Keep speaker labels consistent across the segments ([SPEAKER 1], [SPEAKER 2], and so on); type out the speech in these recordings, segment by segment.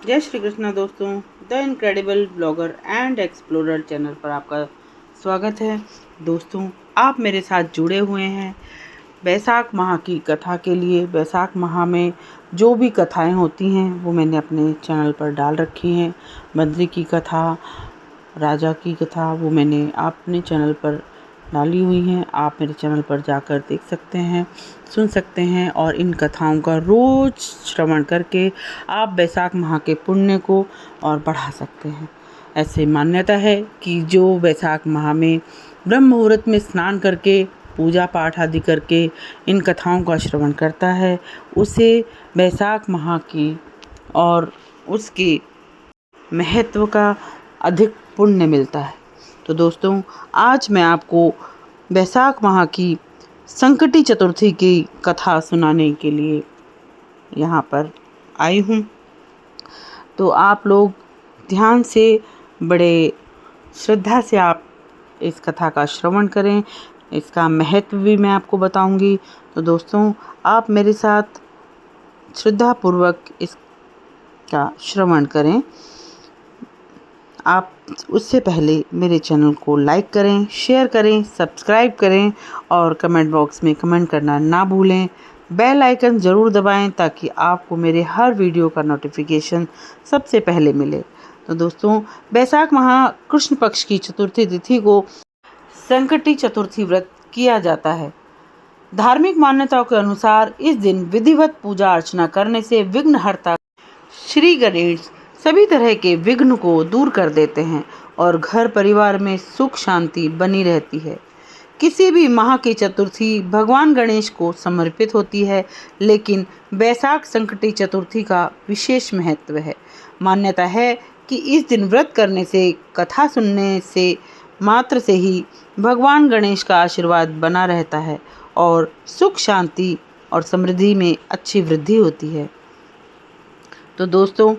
[SPEAKER 1] जय श्री कृष्णा दोस्तों। The incredible blogger and explorer channel पर आपका स्वागत है। दोस्तों, आप मेरे साथ जुड़े हुए हैं बैसाख माह की कथा के लिए। बैसाख माह में जो भी कथाएं होती हैं वो मैंने अपने चैनल पर डाल रखी हैं। बद्री की कथा, राजा की कथा वो मैंने अपने चैनल पर डाली हुई हैं। आप मेरे चैनल पर जाकर देख सकते हैं, सुन सकते हैं और इन कथाओं का रोज श्रवण करके आप बैसाख माह के पुण्य को और बढ़ा सकते हैं। ऐसे मान्यता है कि जो बैसाख माह में ब्रह्म मुहूर्त में स्नान करके पूजा पाठ आदि करके इन कथाओं का श्रवण करता है, उसे बैसाख माह की और उसके महत्व का अधिक पुण्य मिलता है। तो दोस्तों, आज मैं आपको बैसाख माह की संकटी चतुर्थी की कथा सुनाने के लिए यहाँ पर आई हूँ। तो आप लोग ध्यान से, बड़े श्रद्धा से आप इस कथा का श्रवण करें। इसका महत्व भी मैं आपको बताऊंगी। तो दोस्तों, आप मेरे साथ श्रद्धापूर्वक इसका श्रवण करें। आप उससे पहले मेरे चैनल को लाइक करें, शेयर करें, सब्सक्राइब करें और कमेंट बॉक्स में कमेंट करना ना भूलें। बेल आइकन ज़रूर दबाएं ताकि आपको मेरे हर वीडियो का नोटिफिकेशन सबसे पहले मिले। तो दोस्तों, बैसाख माह कृष्ण पक्ष की चतुर्थी तिथि को संकटी चतुर्थी व्रत किया जाता है। धार्मिक मान्यताओं के अनुसार इस दिन विधिवत पूजा अर्चना करने से विघ्नहर्ता श्री गणेश सभी तरह के विघ्न को दूर कर देते हैं और घर परिवार में सुख शांति बनी रहती है। किसी भी माह की चतुर्थी भगवान गणेश को समर्पित होती है, लेकिन बैसाख संकटी चतुर्थी का विशेष महत्व है। मान्यता है कि इस दिन व्रत करने से, कथा सुनने से मात्र से ही भगवान गणेश का आशीर्वाद बना रहता है और सुख शांति और समृद्धि में अच्छी वृद्धि होती है। तो दोस्तों,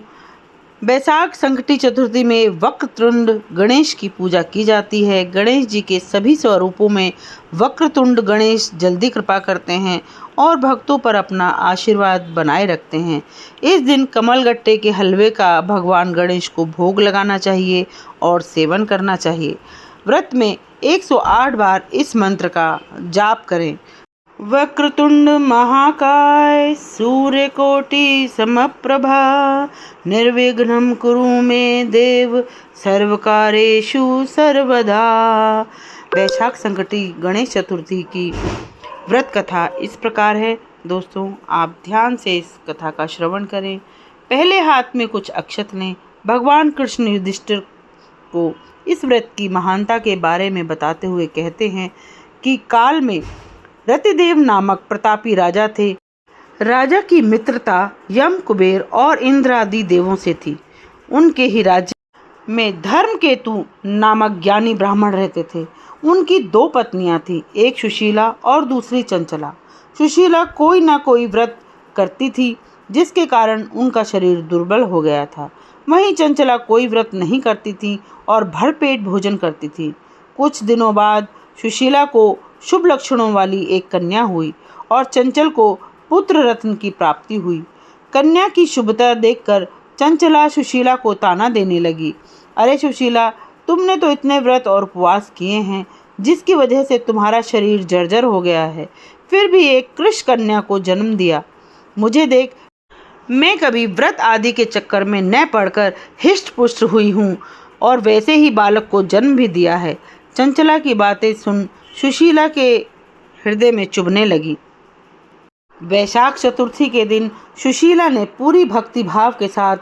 [SPEAKER 1] बैसाख संकटी चतुर्थी में वक्रतुंड गणेश की पूजा की जाती है। गणेश जी के सभी स्वरूपों में वक्रतुंड गणेश जल्दी कृपा करते हैं और भक्तों पर अपना आशीर्वाद बनाए रखते हैं। इस दिन कमलगट्टे के हलवे का भगवान गणेश को भोग लगाना चाहिए और सेवन करना चाहिए। व्रत में 108 बार इस मंत्र का जाप करें। वक्रतुंड महाकाय सूर्यकोटि समप्रभा निर्विघ्नं कुरु मे देव सर्वकारेषु सर्वदा। बैसाख संकटी गणेश चतुर्थी की व्रत कथा इस प्रकार है। दोस्तों, आप ध्यान से इस कथा का श्रवण करें। पहले हाथ में कुछ अक्षत लें। भगवान कृष्ण युधिष्ठिर को इस व्रत की महानता के बारे में बताते हुए कहते हैं कि काल में रतिदेव नामक प्रतापी राजा थे। राजा की मित्रता यम, कुबेर और इंद्र आदि देवों से थी। उनके ही राज्य में धर्मकेतु नामक ज्ञानी ब्राह्मण रहते थे। उनकी 2 पत्नियां थीं, एक सुशीला और दूसरी चंचला। सुशीला कोई ना कोई व्रत करती थी, जिसके कारण उनका शरीर दुर्बल हो गया था। वहीं चंचला कोई व्रत नहीं करती थी और भरपेट भोजन करती थी। कुछ दिनों बाद सुशीला को शुभ लक्षणों वाली एक कन्या हुई और चंचल को पुत्र रत्न की प्राप्ति हुई। कन्या की शुभता देखकर चंचला सुशीला को ताना देने लगी। अरे सुशीला, तुमने तो इतने व्रत और उपवास किए हैं, जिसकी वजह से तुम्हारा शरीर जर्जर हो गया है, फिर भी एक कृष कन्या को जन्म दिया। मुझे देख, मैं कभी व्रत आदि के चक्कर में न पड़कर हिष्ट पुष्ट हुई हूँ और वैसे ही बालक को जन्म भी दिया है। चंचला की बातें सुन सुशीला के हृदय में चुभने लगी। बैसाख चतुर्थी के दिन सुशीला ने पूरी भक्ति भाव के साथ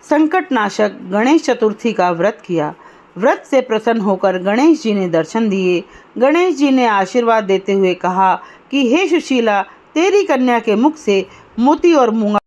[SPEAKER 1] संकटनाशक गणेश चतुर्थी का व्रत किया। व्रत से प्रसन्न होकर गणेश जी ने दर्शन दिए। गणेश जी ने आशीर्वाद देते हुए कहा कि हे सुशीला, तेरी कन्या के मुख से मोती और मूंगा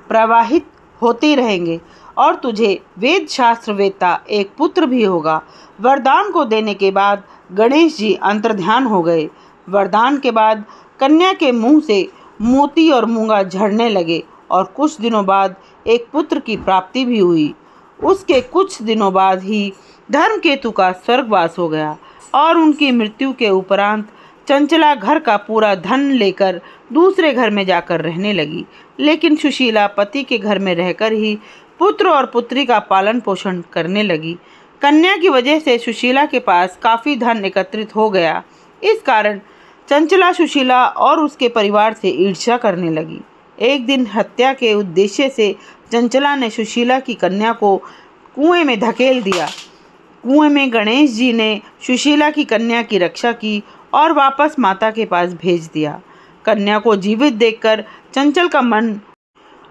[SPEAKER 1] प्रवाहित होते रहेंगे और तुझे वेद शास्त्र वेत्ता एक पुत्र भी होगा। वरदान को देने के बाद गणेश जी अंतर्ध्यान हो गए। वरदान के बाद कन्या के मुंह से मोती और मूंगा झड़ने लगे और कुछ दिनों बाद एक पुत्र की प्राप्ति भी हुई। उसके कुछ दिनों बाद ही धर्मकेतु का स्वर्गवास हो गया और उनकी मृत्यु के उपरांत चंचला घर का पूरा धन लेकर दूसरे घर में जाकर रहने लगी, लेकिन सुशीला पति के घर में रहकर ही पुत्र और पुत्री का पालन पोषण करने लगी। कन्या की वजह से सुशीला के पास काफ़ी धन एकत्रित हो गया। इस कारण चंचला सुशीला और उसके परिवार से ईर्ष्या करने लगी। एक दिन हत्या के उद्देश्य से चंचला ने सुशीला की कन्या को कुएं में धकेल दिया। कुएं में गणेश जी ने सुशीला की कन्या की रक्षा की और वापस माता के पास भेज दिया। कन्या को जीवित देखकर चंचल का मन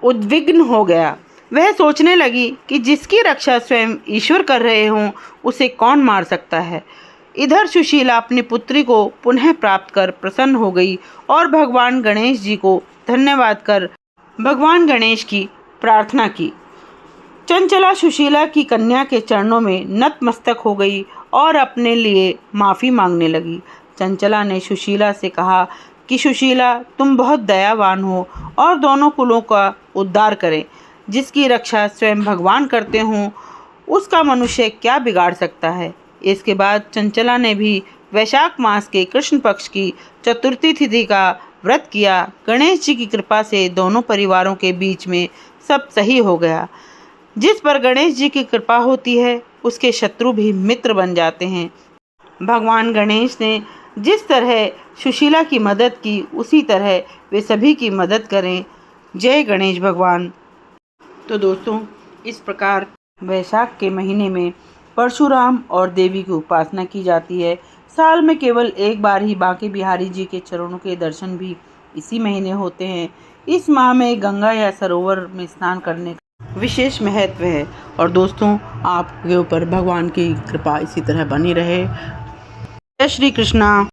[SPEAKER 1] उद्विग्न हो गया। वह सोचने लगी कि जिसकी रक्षा स्वयं ईश्वर कर रहे हों उसे कौन मार सकता है। इधर सुशीला अपनी पुत्री को पुनः प्राप्त कर प्रसन्न हो गई और भगवान गणेश जी को धन्यवाद कर भगवान गणेश की प्रार्थना की। चंचला सुशीला की कन्या के चरणों में नतमस्तक हो गई और अपने लिए माफ़ी मांगने लगी। चंचला ने सुशीला से कहा कि सुशीला, तुम बहुत दयावान हो और दोनों कुलों का उद्धार करें। जिसकी रक्षा स्वयं भगवान करते हों उसका मनुष्य क्या बिगाड़ सकता है। इसके बाद चंचला ने भी वैशाख मास के कृष्ण पक्ष की चतुर्थी तिथि का व्रत किया। गणेश जी की कृपा से दोनों परिवारों के बीच में सब सही हो गया। जिस पर गणेश जी की कृपा होती है उसके शत्रु भी मित्र बन जाते हैं। भगवान गणेश ने जिस तरह सुशीला की मदद की उसी तरह वे सभी की मदद करें। जय गणेश भगवान। तो दोस्तों, इस प्रकार वैशाख के महीने में परशुराम और देवी की उपासना की जाती है। साल में केवल एक बार ही बांके बिहारी जी के चरणों के दर्शन भी इसी महीने होते हैं। इस माह में गंगा या सरोवर में स्नान करने का विशेष महत्व है। और दोस्तों, आपके ऊपर भगवान की कृपा इसी तरह बनी रहे। जय श्री कृष्णा।